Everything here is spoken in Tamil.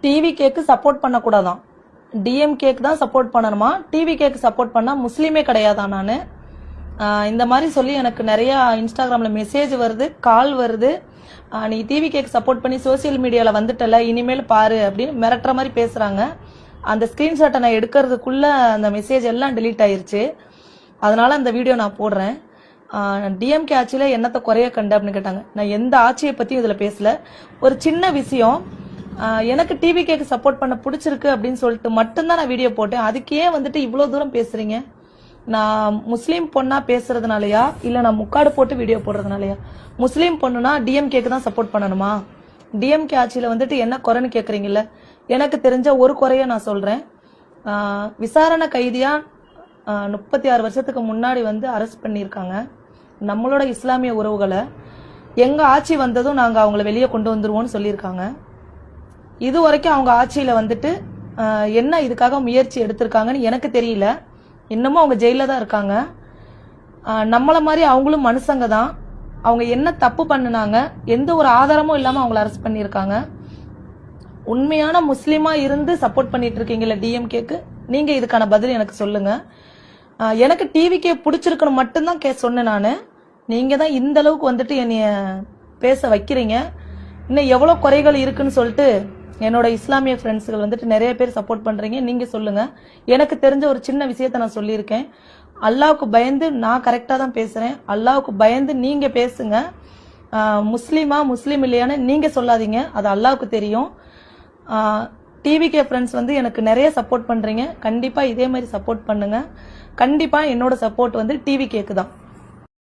டிவி கேக்கு சப்போர்ட் பண்ணக்கூடாதான், டிஎம்கேக்கு தான் சப்போர்ட் பண்ணணுமா, டிவி கேக்கு சப்போர்ட் பண்ணா முஸ்லீமே கிடையாதான். நான் இந்த மாதிரி சொல்லி எனக்கு நிறைய இன்ஸ்டாகிராம்ல மெசேஜ் வருது, கால் வருது. நீ டிவி கேக்கு சப்போர்ட் பண்ணி சோசியல் மீடியால வந்துட்டல, இனிமேல் பாரு அப்படின்னு மிரட்டுற மாதிரி பேசுறாங்க. அந்த ஸ்கிரீன்ஷாட்டை நான் எடுக்கிறதுக்குள்ள அந்த மெசேஜ் எல்லாம் டெலீட் ஆயிருச்சு. அதனால அந்த வீடியோ நான் போடுறேன். டிஎம்கே ஆட்சியில என்னத்தை குறைய கண்டு அப்படின்னு கேட்டாங்க. நான் எந்த ஆட்சியை பத்தியும் இதுல பேசல. ஒரு சின்ன விஷயம், எனக்கு டிவி கேக்கு சப்போர்ட் பண்ண பிடிச்சிருக்கு அப்படின்னு சொல்லிட்டு மட்டும்தான் நான் வீடியோ போட்டேன். அதுக்கே வந்துட்டு இவ்வளவு தூரம் பேசுறீங்க. நான் முஸ்லீம் பொண்ணா பேசுறதுனாலயா இல்ல நான் முக்காடு போட்டு வீடியோ போடுறதுனாலயா? முஸ்லீம் பொண்ணுனா டிஎம்கேக்கு தான் சப்போர்ட் பண்ணணுமா? டிஎம்கே ஆட்சியில வந்துட்டு என்ன குறைன்னு கேக்குறீங்கல்ல, எனக்கு தெரிஞ்ச ஒரு குறைய நான் சொல்றேன். விசாரணை கைதியா 36 வருஷத்துக்கு முன்னாடி வந்து அரெஸ்ட் பண்ணியிருக்காங்க நம்மளோட இஸ்லாமிய உறவுகளை. எங்க ஆட்சி வந்ததும் நாங்க அவங்களை வெளியே கொண்டு வந்துருவோம்னு சொல்லியிருக்காங்க. இது வரைக்கும் அவங்க ஆட்சியில வந்துட்டு என்ன இதுக்காக முயற்சி எடுத்திருக்காங்கன்னு எனக்கு தெரியல. இன்னமும் அவங்க ஜெயில தான் இருக்காங்க. நம்மள மாதிரி அவங்களும் மனுஷங்க தான். அவங்க என்ன தப்பு பண்ணினாங்க, எந்த ஒரு ஆதாரமும் இல்லாம அவங்கள அரெஸ்ட் பண்ணியிருக்காங்க. உண்மையான முஸ்லீமா இருந்து சப்போர்ட் பண்ணிட்டு இருக்கீங்கல்ல டிஎம்கேக்கு, நீங்க இதுக்கான பதில் எனக்கு சொல்லுங்க. எனக்கு டிவிக்கே பிடிச்சிருக்குன்னு மட்டும்தான் சொன்னேன் நானு. நீங்க தான் இந்த அளவுக்கு வந்துட்டு என்னைய பேச வைக்கிறீங்க. இன்னும் எவ்வளவு குறைகள் இருக்குன்னு சொல்லிட்டு என்னோட இஸ்லாமிய ஃப்ரெண்ட்ஸ்கள் வந்துட்டு நிறைய பேர் சப்போர்ட் பண்றீங்க. நீங்க சொல்லுங்க. எனக்கு தெரிஞ்ச ஒரு சின்ன விஷயத்த நான் சொல்லியிருக்கேன். அல்லாவுக்கு பயந்து நான் கரெக்டா தான் பேசுறேன். அல்லாவுக்கு பயந்து நீங்க பேசுங்க. முஸ்லீமா முஸ்லீம் இல்லையான்னு நீங்க சொல்லாதீங்க, அது அல்லாவுக்கு தெரியும். டிவிகே ஃப்ரெண்ட்ஸ் வந்து எனக்கு நிறைய சப்போர்ட் பண்றீங்க. கண்டிப்பா இதே மாதிரி சப்போர்ட் பண்ணுங்க. கண்டிப்பா என்னோட சப்போர்ட் வந்து டிவிகேக்கு தான்.